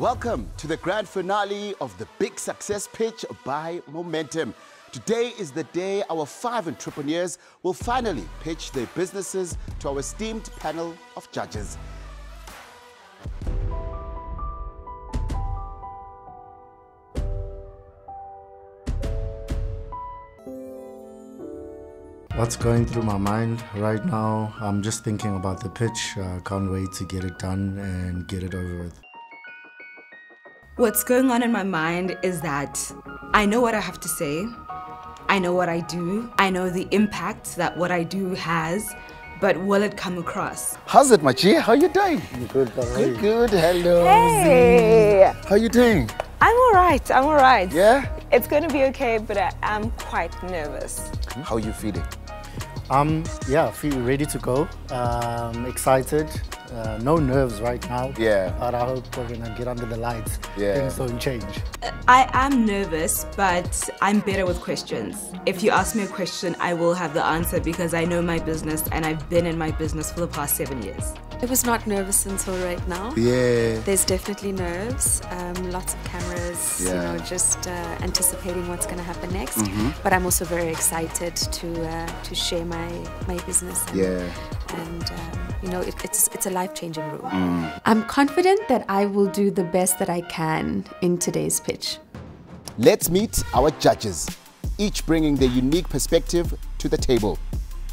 Welcome to the grand finale of the Big Success Pitch by Momentum. Today is the day our 5 entrepreneurs will finally pitch their businesses to our esteemed panel of judges. What's going through my mind right now? I'm just thinking about the pitch. Can't wait to get it done and get it over with. What's going on in my mind is that I know what I have to say, I know what I do, I know the impact that what I do has, but will it come across? How's it, Machi? How you doing? Good, Good, good. Hello. Hey! How you doing? I'm all right. Yeah? It's going to be okay, but I'm quite nervous. How are you feeling? Yeah, feel ready to go. Excited. No nerves right now. Yeah. But I hope we're gonna get under the lights. Yeah. Things don't change. I am nervous, but I'm better with questions. If you ask me a question, I will have the answer because I know my business and I've been in my business for the past 7 years. I was not nervous until right now. Yeah. There's definitely nerves, lots of cameras, Yeah. you know, just anticipating what's going to happen next. But I'm also very excited to share my business. And you know, it's a life-changing room. I'm confident that I will do the best that I can in today's pitch. Let's meet our judges, each bringing their unique perspective to the table.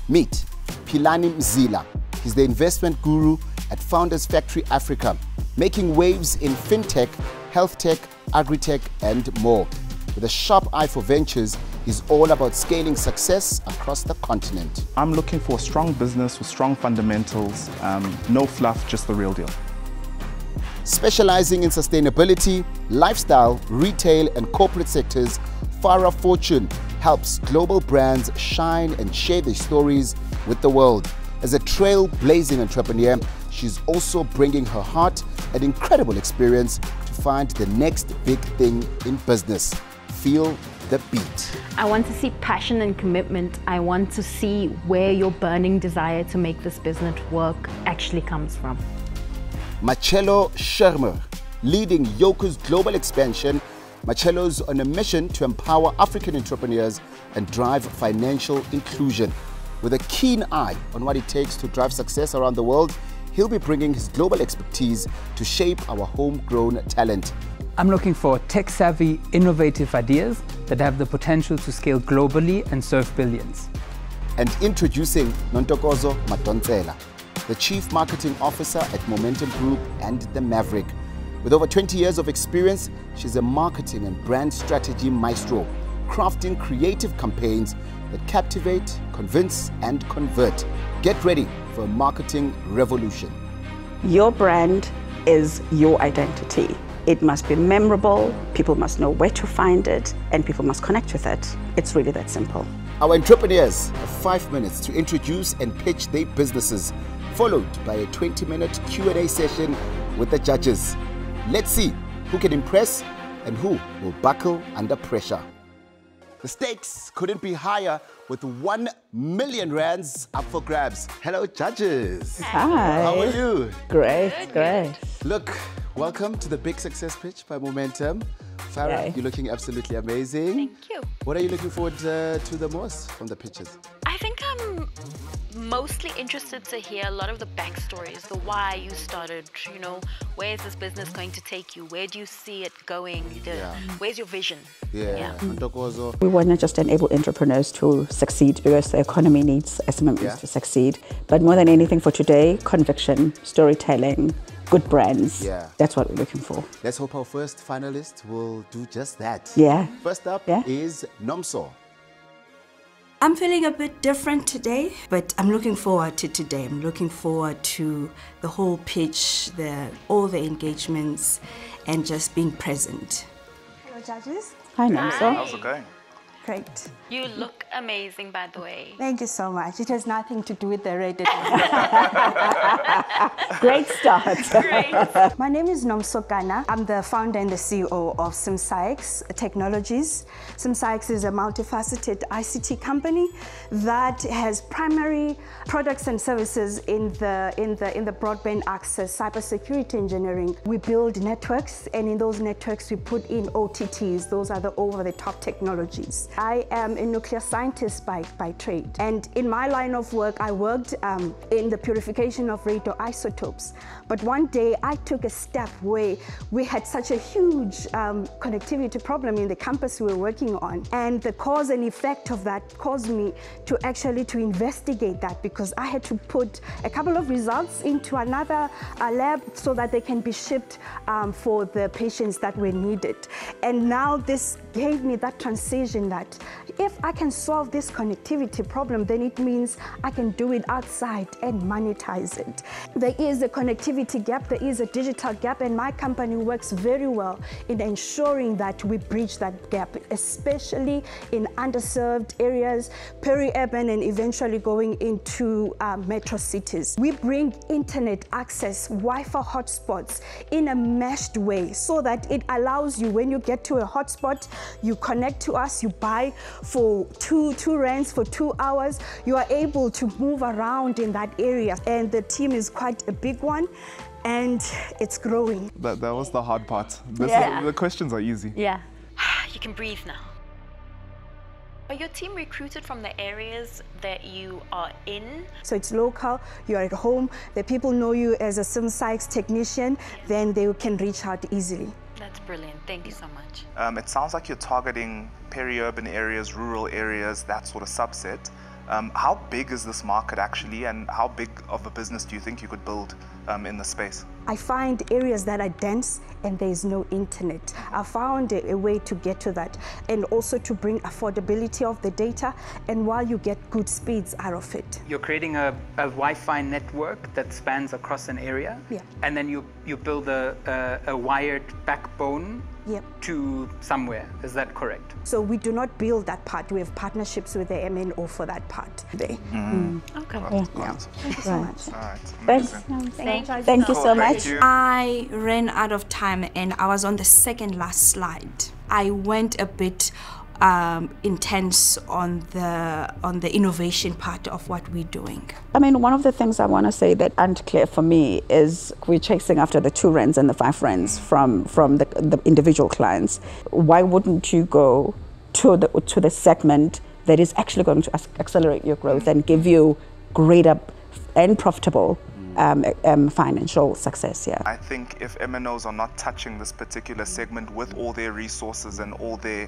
Meet Philani Mzila. He's the investment guru at Founders Factory Africa, making waves in fintech, health tech, agri-tech, and more. With a sharp eye for ventures, he's all about scaling success across the continent. I'm looking for a strong business with strong fundamentals, no fluff, just the real deal. Specializing in sustainability, lifestyle, retail, and corporate sectors, Farah Fortune helps global brands shine and share their stories with the world. As a trailblazing entrepreneur, she's also bringing her heart and incredible experience to find the next big thing in business. Feel the beat. I want to see passion and commitment. I want to see where your burning desire to make this business work actually comes from. Marcello Schermer, leading Yoco's global expansion. Marcello's on a mission to empower African entrepreneurs and drive financial inclusion. With a keen eye on what it takes to drive success around the world, he'll be bringing his global expertise to shape our homegrown talent. I'm looking for tech-savvy, innovative ideas that have the potential to scale globally and serve billions. And introducing Nontokozo Madonsela, the Chief Marketing Officer at Momentum Group and the Maverick. With over 20 years of experience, she's a marketing and brand strategy maestro, crafting creative campaigns that captivate, convince, and convert. Get ready for a marketing revolution. Your brand is your identity. It must be memorable, people must know where to find it, and people must connect with it. It's really that simple. Our entrepreneurs have 5 minutes to introduce and pitch their businesses, followed by a 20-minute Q&A session with the judges. Let's see who can impress and who will buckle under pressure. The stakes couldn't be higher with 1 million rands up for grabs. Hello, judges. Hi. How are you? Great, great. Look, welcome to the Big Success Pitch by Momentum. Farah, Yay. you're looking absolutely amazing. Thank you. What are you looking forward to the most from the pitches? I think I'm mostly interested to hear a lot of the backstories, the why you started, you know, where is this business going to take you? Where do you see it going? Where's your vision? Yeah. Nontokozo. We want to just enable entrepreneurs to succeed because the economy needs SMEs to succeed. But more than anything for today, conviction, storytelling, good brands. Yeah. That's what we're looking for. Let's hope our first finalist will do just that. Yeah. First up is Nomso. I'm feeling a bit different today, but I'm looking forward to today. I'm looking forward to the whole pitch, all the engagements, and just being present. Hello, judges. Hi, Namso. How's it going? Great. You look amazing, by the way. Thank you so much. It has nothing to do with the red. Great start. Great. My name is Nomsokana. I'm the founder and the CEO of SimSykes Technologies. SimSykes is a multifaceted ICT company that has primary products and services in the broadband access, cybersecurity engineering. We build networks, and in those networks we put in OTTs. Those are the over-the-top technologies. I am a nuclear scientist by trade, and in my line of work I worked in the purification of radioisotopes. But one day I took a step where we had such a huge connectivity problem in the campus we were working on, and the cause and effect of that caused me to investigate that, because I had to put a couple of results into another lab so that they can be shipped for the patients that were needed. And now this gave me that transition that if I can solve this connectivity problem, then it means I can do it outside and monetize it. There is a connectivity gap, there is a digital gap, and my company works very well in ensuring that we bridge that gap, especially in underserved areas, peri-urban, and eventually going into metro cities. We bring internet access, Wi-Fi hotspots in a meshed way so that it allows you, when you get to a hotspot, you connect to us, you buy for two rands for 2 hours, you are able to move around in that area. And the team is quite a big one, and it's growing. That was the hard part. The questions are easy. Yeah. You can breathe now. Are your team recruited from the areas that you are in? So it's local, you're at home, the people know you as a SimSykes technician, then they can reach out easily. That's brilliant. Thank you so much. It sounds like you're targeting peri-urban areas, rural areas, that sort of subset. How big is this market actually, and how big of a business do you think you could build in the space? I find areas that are dense and there is no internet. I found a way to get to that, and also to bring affordability of the data, and while you get good speeds out of it. You're creating a Wi-Fi network that spans across an area, and then you build a wired backbone to somewhere. Is that correct? So we do not build that part. We have partnerships with the MNO for that part today. Okay. Thank you so much. Thank you so much. I ran out of time and I was on the second last slide. I went a bit intense on the innovation part of what we're doing. I mean, one of the things I want to say that aren't clear for me is we're chasing after the 2 rands and the 5 rands from the individual clients. Why wouldn't you go to the segment that is actually going to accelerate your growth and give you greater and profitable financial success? I think if MNOs are not touching this particular segment with all their resources and all their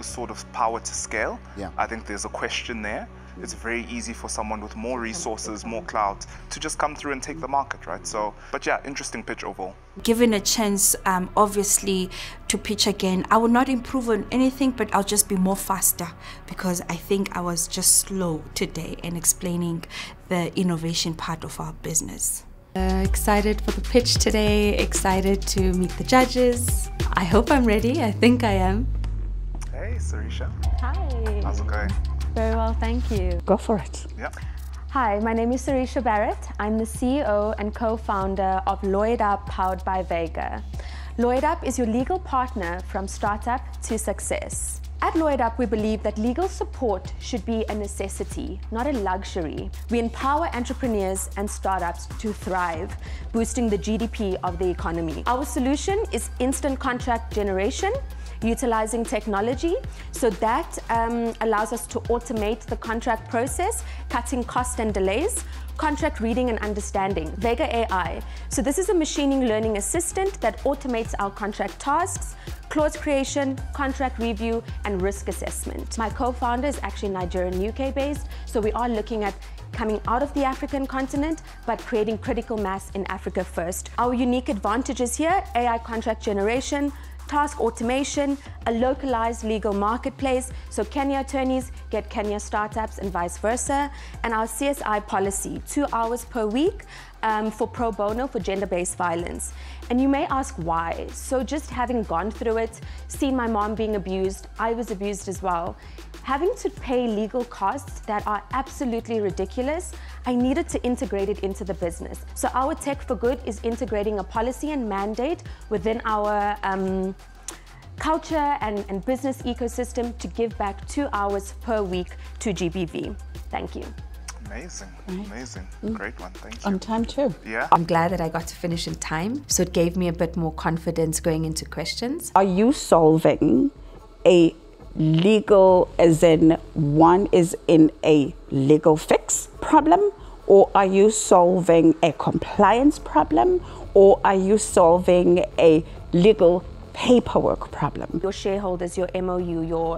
sort of power to scale, I think there's a question there. It's very easy for someone with more resources, more clout, to just come through and take the market, right? So, but yeah, interesting pitch overall. Given a chance, obviously, to pitch again, I will not improve on anything, but I'll just be more faster, because I think I was just slow today in explaining the innovation part of our business. Excited for the pitch today, excited to meet the judges. I hope I'm ready. I think I am. Hey, Sarisha. Hi. How's it going? Very well, thank you. Go for it. Yeah. Hi, my name is Sarisha Barrett. I'm the CEO and co-founder of LawyerUp, powered by Vega. LawyerUp is your legal partner from startup to success. At LawyerUp, we believe that legal support should be a necessity, not a luxury. We empower entrepreneurs and startups to thrive, boosting the GDP of the economy. Our solution is instant contract generation, utilizing technology, so that allows us to automate the contract process, cutting cost and delays, contract reading and understanding, Vega AI. So this is a machine learning assistant that automates our contract tasks, clause creation, contract review, and risk assessment. My co-founder is actually Nigerian, UK based, so we are looking at coming out of the African continent, but creating critical mass in Africa first. Our unique advantages here: AI contract generation, task automation, a localized legal marketplace, so Kenya attorneys get Kenya startups and vice versa, and our CSI policy, 2 hours per week for pro bono for gender-based violence. And you may ask why. So just having gone through it, seen my mom being abused, I was abused as well. Having to pay legal costs that are absolutely ridiculous, I needed to integrate it into the business. So our Tech for Good is integrating a policy and mandate within our culture and business ecosystem to give back 2 hours per week to GBV. Thank you. Amazing, amazing. Great one, thank you. On time too. Yeah. I'm glad that I got to finish in time, so it gave me a bit more confidence going into questions. Are you solving a legal, as in one is in a legal fix problem, or are you solving a compliance problem, or are you solving a legal paperwork problem? Your shareholders, your MOU, your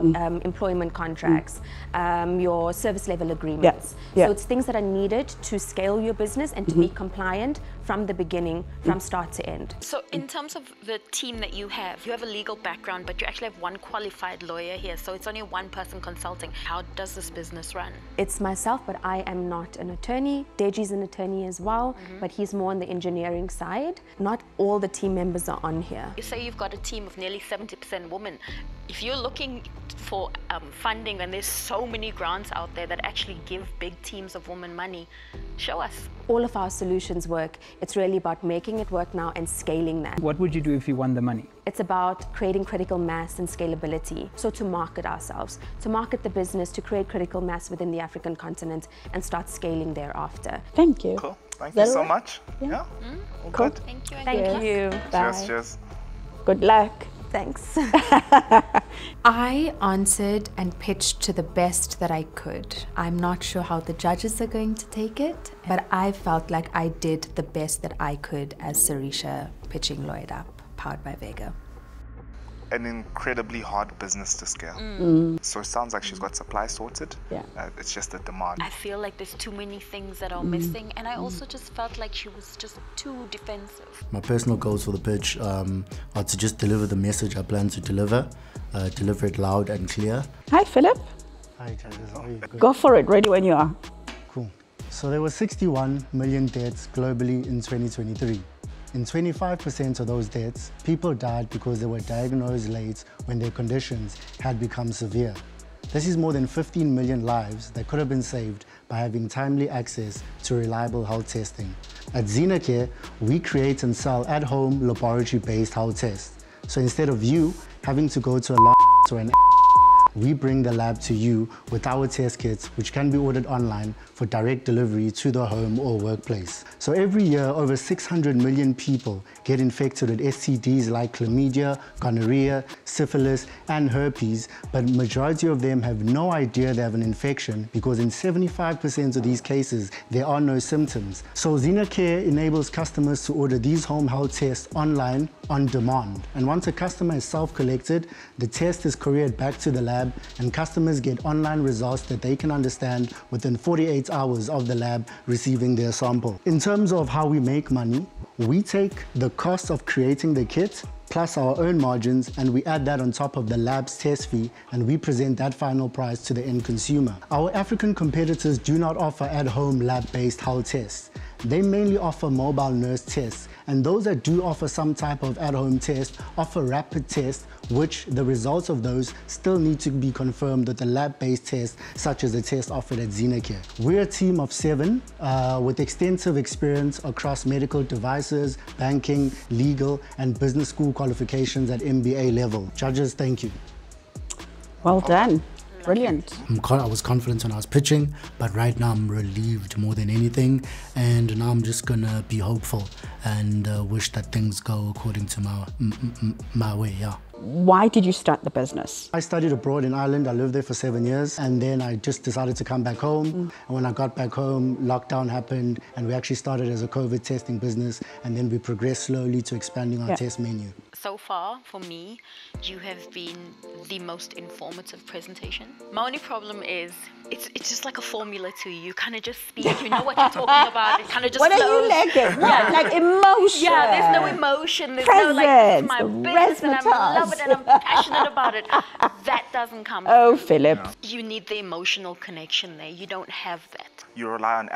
employment contracts, your service level agreements. So it's things that are needed to scale your business and to be compliant from the beginning, from start to end. So in terms of the team that you have a legal background, but you actually have one qualified lawyer here, so it's only one person consulting. How does this business run? It's myself, but I am not an attorney. Deji's an attorney as well, but he's more on the engineering side. Not all the team members are on here. You say you've got a team of nearly 70% women. If you're looking for funding, and there's so many grants out there that actually give big teams of women money, show us. All of our solutions work. It's really about making it work now and scaling that. What would you do if you won the money? It's about creating critical mass and scalability. So to market ourselves, to market the business, to create critical mass within the African continent and start scaling thereafter. Thank you. Cool. Thank you so much. Yeah. All Cool. good. Thank you. Thank you. Bye. Cheers, cheers. Good luck. Thanks. I answered and pitched to the best that I could. I'm not sure how the judges are going to take it, but I felt like I did the best that I could as Sarisha pitching Lloyd Up, powered by Vega. An incredibly hard business to scale. So it sounds like she's got supply sorted. Yeah. It's just the demand. I feel like there's too many things that are missing, and I also just felt like she was just too defensive. My personal goals for the pitch are to just deliver the message I plan to deliver it loud and clear. Hi, Philip. Hi, judges. How are you? Good. Go for it. Ready when you are. Cool. So there were 61 million deaths globally in 2023. In 25% of those deaths, people died because they were diagnosed late when their conditions had become severe. This is more than 15 million lives that could have been saved by having timely access to reliable health testing. At XenaCare, we create and sell at-home laboratory-based health tests. So instead of you having to go to a lab or an we bring the lab to you with our test kits, which can be ordered online for direct delivery to the home or workplace. So every year, over 600 million people get infected with STDs like chlamydia, gonorrhea, syphilis, and herpes, but majority of them have no idea they have an infection because in 75% of these cases, there are no symptoms. So XenaCare enables customers to order these home health tests online on demand. And once a customer is self-collected, the test is couriered back to the lab and customers get online results that they can understand within 48 hours of the lab receiving their sample. In terms of how we make money, we take the cost of creating the kit plus our own margins and we add that on top of the lab's test fee and we present that final price to the end consumer. Our African competitors do not offer at-home lab-based health tests. They mainly offer mobile nurse tests, and those that do offer some type of at-home test offer rapid tests, which the results of those still need to be confirmed with a lab-based test, such as the test offered at XenaCare. We're a team of 7 with extensive experience across medical devices, banking, legal, and business school qualifications at MBA level. Judges, thank you. Well done. Brilliant. I was confident when I was pitching, but right now I'm relieved more than anything, and now I'm just gonna be hopeful and wish that things go according to my way. Yeah. Why did you start the business? I studied abroad in Ireland. I lived there for 7 years, and then I just decided to come back home. And when I got back home, lockdown happened, and we actually started as a COVID testing business, and then we progressed slowly to expanding our test menu. so far, for me, you have been the most informative presentation. My only problem is it's just like a formula to you. You kind of just speak, you know what you're talking about. It kind of just what flows. Are you lacking? What? Like emotion? Yeah, there's no emotion. There's no like, it's my business and I love it and I'm passionate about it. That doesn't come. Oh, Philip. You need the emotional connection there. You don't have that. You rely on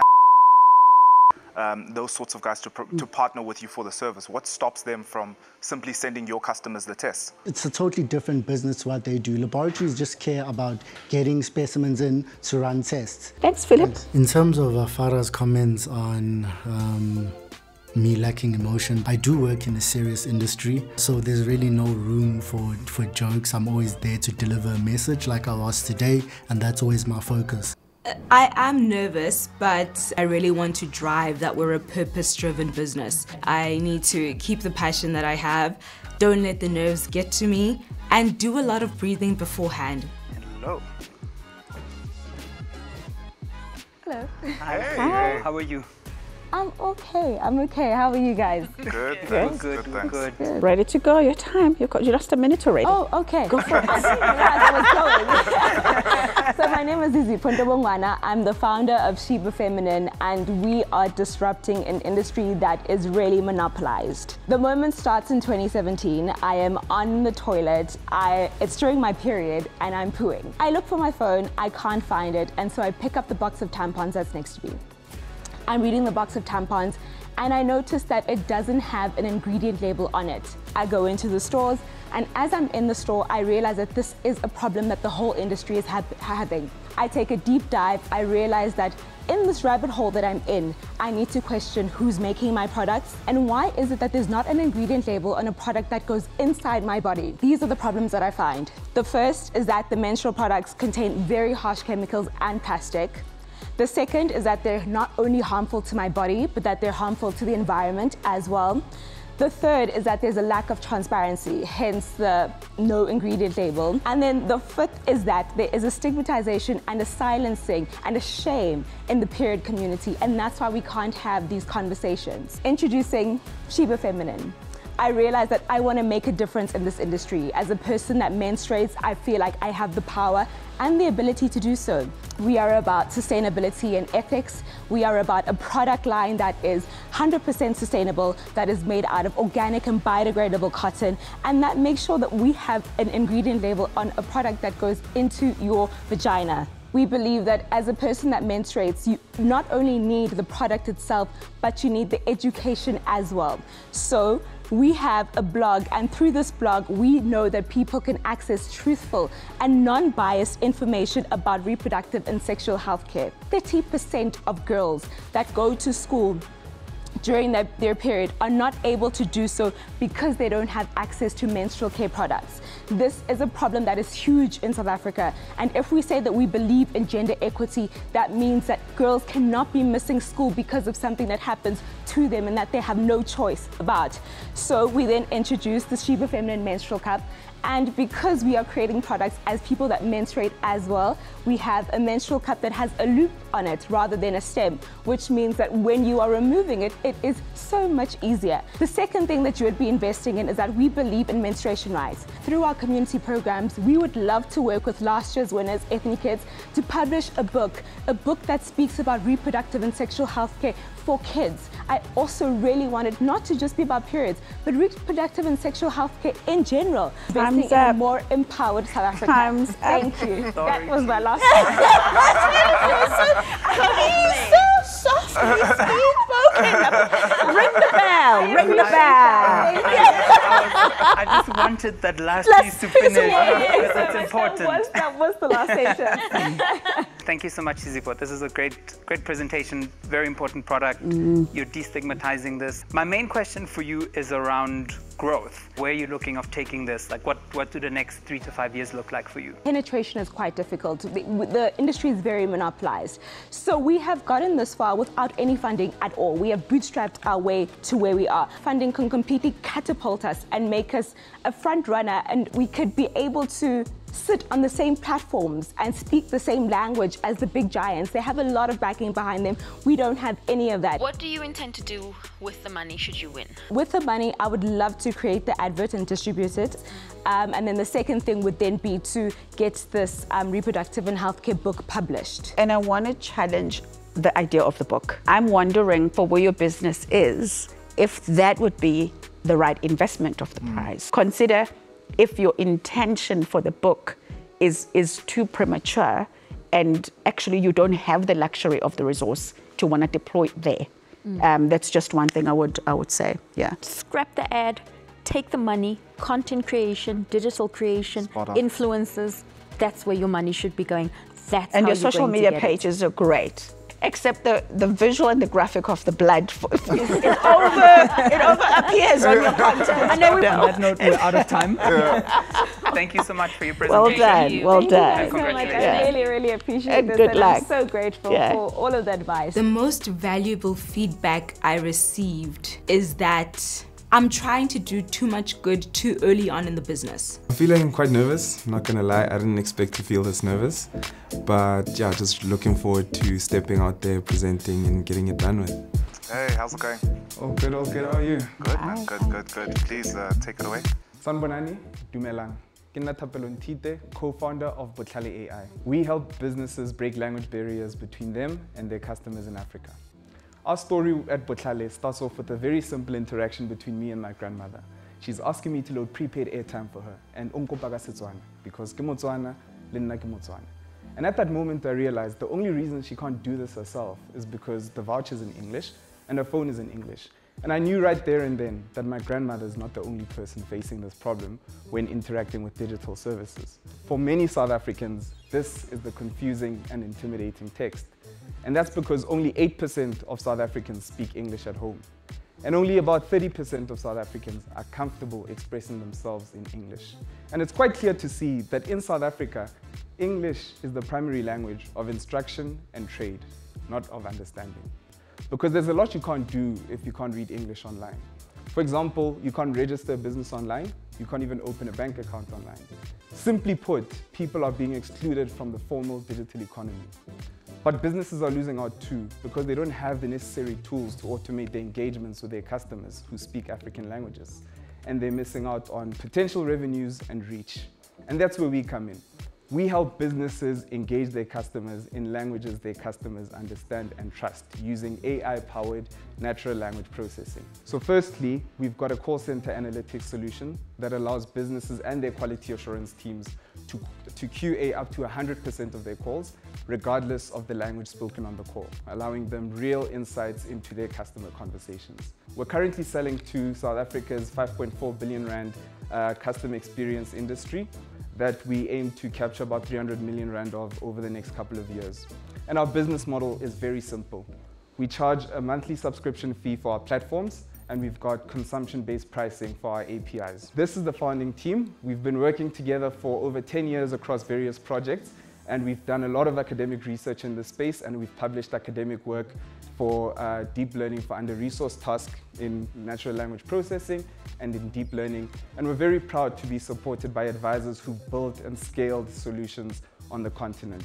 those sorts of guys to partner with you for the service. What stops them from simply sending your customers the tests? It's a totally different business to what they do. Laboratories just care about getting specimens in to run tests. Thanks, Philip. In terms of Farah's comments on me lacking emotion, I do work in a serious industry, so there's really no room for jokes. I'm always there to deliver a message like I was today, and that's always my focus. I am nervous, but I really want to drive that we're a purpose-driven business. I need to keep the passion that I have, don't let the nerves get to me, and do a lot of breathing beforehand. Hello. Hello. Hi. How are you? I'm okay. How are you guys? Good. Good. Ready to go? Your time. You lost a minute already. Oh, okay. Go for it. I didn't realize I was going. So my name is Zizi Pontobongwana. I'm the founder of Sheba Feminine, and we are disrupting an industry that is really monopolized. The moment starts in 2017. I am on the toilet. It's during my period, and I'm pooing. I look for my phone. I can't find it, and so I pick up the box of tampons that's next to me. I'm reading the box of tampons and I noticed that it doesn't have an ingredient label on it. I go into the stores, and as I'm in the store, I realize that this is a problem that the whole industry is having. I take a deep dive. I realize that in this rabbit hole that I'm in, I need to question who's making my products and why is it that there's not an ingredient label on a product that goes inside my body. These are the problems that I find. The first is that the menstrual products contain very harsh chemicals and plastic. The second is that they're not only harmful to my body, but that they're harmful to the environment as well. The third is that there's a lack of transparency, hence the no ingredient label. And then the fifth is that there is a stigmatization and a silencing and a shame in the period community, and that's why we can't have these conversations. Introducing Sheba Feminine. I realized that I want to make a difference in this industry. As a person that menstruates, I feel like I have the power and the ability to do so. We are about sustainability and ethics. We are about a product line that is 100% sustainable, that is made out of organic and biodegradable cotton, and that makes sure that we have an ingredient label on a product that goes into your vagina. We believe that as a person that menstruates, you not only need the product itself, but you need the education as well. So we have a blog, and through this blog, we know that people can access truthful and non-biased information about reproductive and sexual health care. 30% of girls that go to school during their period are not able to do so because they don't have access to menstrual care products. This is a problem that is huge in South Africa, and if we say that we believe in gender equity, that means that girls cannot be missing school because of something that happens to them and that they have no choice about. So we then introduced the Sheba Feminine Menstrual Cup, and because we are creating products as people that menstruate as well, we have a menstrual cup that has a loop on it rather than a stem, which means that when you are removing it, it is so much easier. The second thing that you would be investing in is that we believe in menstruation rights. Through our community programs, we would love to work with last year's winners, Ethnic Kids, to publish a book that speaks about reproductive and sexual health care for kids. I also really wanted not to just be about periods, but reproductive and sexual health care in general. Investing in a more empowered South Africa. Time's Thank you. Sorry. That was my last He's so softly spoken. Ring the bell. Ring the bell. I just wanted that last piece to finish because it's important. That was the last station. Thank you so much, Sizipho. This is a great presentation, very important product. You're destigmatizing this. My main question for you is around growth. Where are you looking of taking this? Like what do the next 3 to 5 years look like for you? Penetration is quite difficult. The industry is very monopolized. So we have gotten this far without any funding at all. We have bootstrapped our way to where we are. Funding can completely catapult us and make us a front runner, and we could be able to sit on the same platforms and speak the same language as the big giants. They have a lot of backing behind them. We don't have any of that. What do you intend to do with the money should you win? With the money, I would love to create the advert and distribute it. And then the second thing would then be to get this reproductive and healthcare book published. And I want to challenge the idea of the book. I'm wondering, for where your business is, if that would be the right investment of the prize. Consider if your intention for the book is too premature and actually you don't have the luxury of the resource to want to deploy it there. That's just one thing I would say, yeah. Scrap the ad, take the money, content creation, digital creation, influencers. That's where your money should be going. That's and how your social media pages are great. Except the visual and the graphic of the blood, it over appears on your content. I know on that note, we're out of time. Thank you so much for your presentation. Well done. Thank you so much. I really appreciate this. Good luck. I'm so grateful for all of the advice. The most valuable feedback I received is that I'm trying to do too much good too early on in the business. I'm feeling quite nervous, not gonna lie. I didn't expect to feel this nervous. But yeah, just looking forward to stepping out there, presenting and getting it done with. Hey, how's it going? Oh, good, how are you? Good, man, good. Please take it away. Sanbonani, Dumelang. Tite, co-founder of Botlhale AI. We help businesses break language barriers between them and their customers in Africa. Our story at Botlhale starts off with a very simple interaction between me and my grandmother. She's asking me to load prepaid airtime for her and because ke Motswana, le nna ke Motswana. And at that moment I realized the only reason she can't do this herself is because the voucher's in English and her phone is in English. And I knew right there and then that my grandmother is not the only person facing this problem when interacting with digital services. For many South Africans, this is the confusing and intimidating text. And that's because only 8% of South Africans speak English at home. And only about 30% of South Africans are comfortable expressing themselves in English. And it's quite clear to see that in South Africa, English is the primary language of instruction and trade, not of understanding. Because there's a lot you can't do if you can't read English online. For example, you can't register a business online, you can't even open a bank account online. Simply put, people are being excluded from the formal digital economy. But businesses are losing out too because they don't have the necessary tools to automate their engagements with their customers who speak African languages. And they're missing out on potential revenues and reach. And that's where we come in. We help businesses engage their customers in languages their customers understand and trust using AI-powered natural language processing. So firstly, we've got a call center analytics solution that allows businesses and their quality assurance teams to QA up to 100% of their calls, regardless of the language spoken on the call, allowing them real insights into their customer conversations. We're currently selling to South Africa's 5.4 billion rand customer experience industry that we aim to capture about 300 million rand of over the next couple of years. And our business model is very simple. We charge a monthly subscription fee for our platforms, and we've got consumption-based pricing for our APIs. This is the founding team. We've been working together for over 10 years across various projects, and we've done a lot of academic research in this space, and we've published academic work for deep learning for under-resourced tasks in natural language processing and in deep learning. And we're very proud to be supported by advisors who built and scaled solutions on the continent.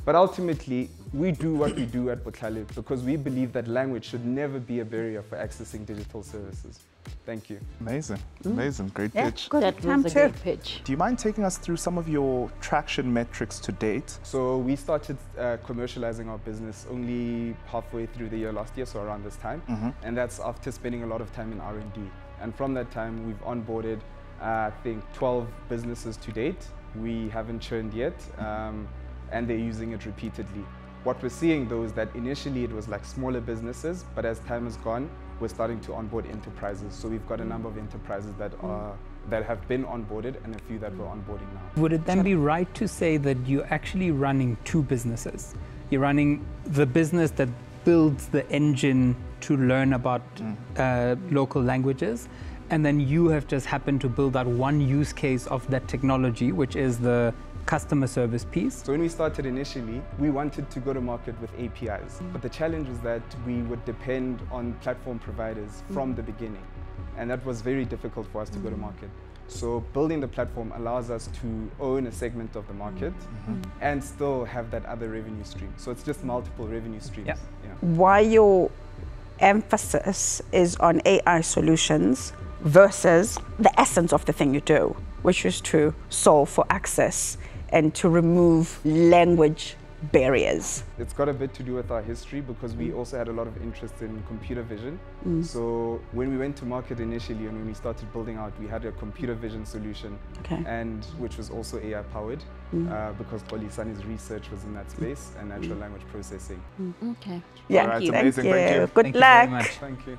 But ultimately, we do what we do at Botlhale because we believe that language should never be a barrier for accessing digital services. Thank you. Amazing, amazing, great pitch. Good. That was a great pitch. Do you mind taking us through some of your traction metrics to date? So we started commercializing our business only halfway through the year last year, so around this time. And that's after spending a lot of time in R&D. And from that time, we've onboarded, I think, 12 businesses to date. We haven't churned yet. And they're using it repeatedly. What we're seeing though is that initially it was like smaller businesses, but as time has gone, we're starting to onboard enterprises. So we've got a number of enterprises that have been onboarded and a few that we're onboarding now. Would it then be right to say that you're actually running two businesses? You're running the business that builds the engine to learn about local languages, and then you have just happened to build out one use case of that technology, which is the customer service piece. So when we started initially, we wanted to go to market with APIs, but the challenge was that we would depend on platform providers from the beginning, and that was very difficult for us to go to market. So building the platform allows us to own a segment of the market and still have that other revenue stream. So it's just multiple revenue streams. Yeah. Why your emphasis is on AI solutions versus the essence of the thing you do, which is to solve for access and to remove language barriers. It's got a bit to do with our history because we also had a lot of interest in computer vision. So when we went to market initially and when we started building out, we had a computer vision solution, and which was also AI powered because Polisani's research was in that space and natural language processing. Okay. Yeah, right, thank you. Thank you. Good luck. Thank you.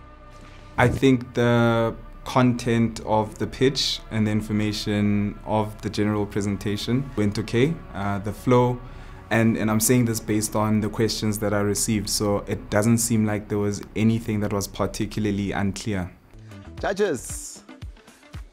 I think the content of the pitch and the information of the general presentation went okay. The flow, and I'm saying this based on the questions that I received, so it doesn't seem like there was anything that was particularly unclear. Judges,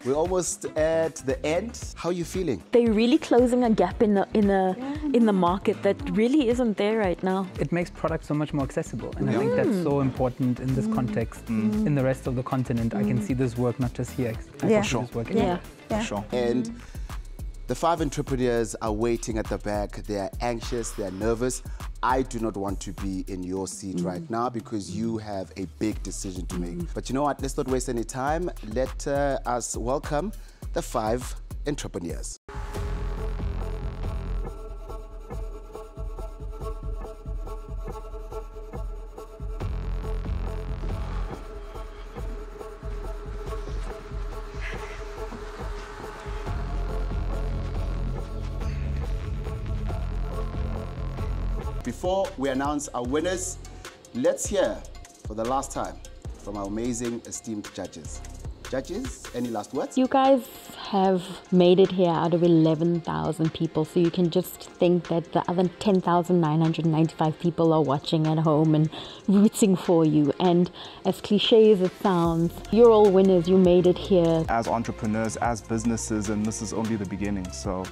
we're almost at the end. How are you feeling? They're really closing a gap in the market that really isn't there right now. It makes products so much more accessible, and I think that's so important in this context. In the rest of the continent, I can see this work not just here. I can see this work For sure. And the 5 entrepreneurs are waiting at the back. They are anxious, they are nervous. I do not want to be in your seat right now because you have a big decision to make. But you know what? Let's not waste any time. Let us welcome the 5 entrepreneurs. Before we announce our winners, let's hear for the last time from our amazing esteemed judges. Judges, any last words? You guys have made it here out of 11,000 people, so you can just think that the other 10,995 people are watching at home and rooting for you. And as cliche as it sounds, you're all winners, you made it here. As entrepreneurs, as businesses, and this is only the beginning, so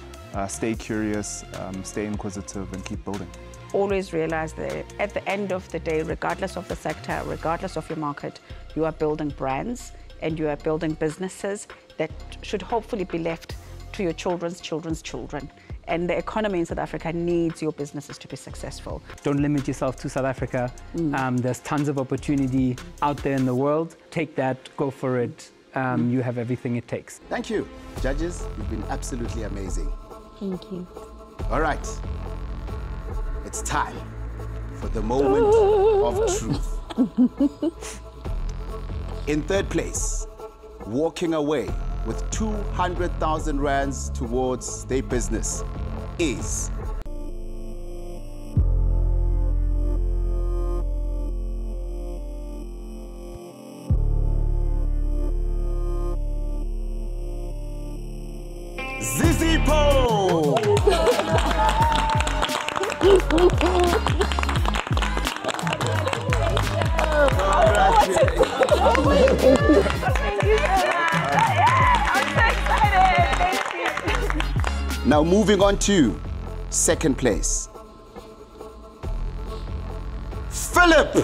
stay curious, stay inquisitive, and keep building. Always realize that at the end of the day, regardless of the sector, regardless of your market, you are building brands and you are building businesses that should hopefully be left to your children's children's children. And the economy in South Africa needs your businesses to be successful. Don't limit yourself to South Africa. There's tons of opportunity out there in the world. Take that, go for it. You have everything it takes. Thank you. Judges, you've been absolutely amazing. Thank you. All right. It's time for the moment of truth. In third place, walking away with 200,000 rands towards their business is Zizipo! Now moving on to second place. Philip!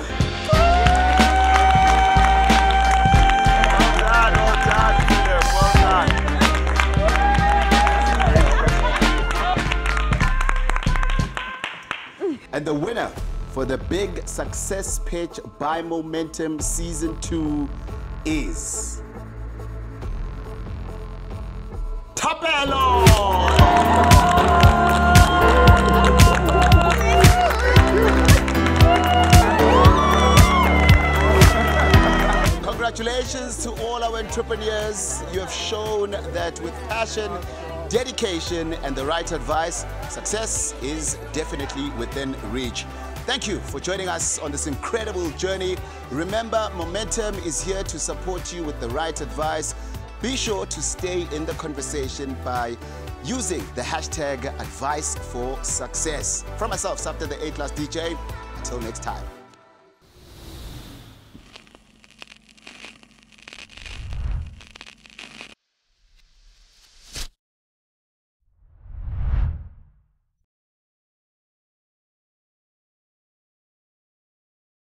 And the winner for the Big Success Pitch by Momentum Season 2 is Tapelo! Congratulations to all our entrepreneurs. You have shown that with passion, dedication, and the right advice, success is definitely within reach. Thank you for joining us on this incredible journey. Remember, Momentum is here to support you with the right advice. Be sure to stay in the conversation by using the hashtag #AdviceForSuccess. From myself, Sapta the A-Class DJ, until next time.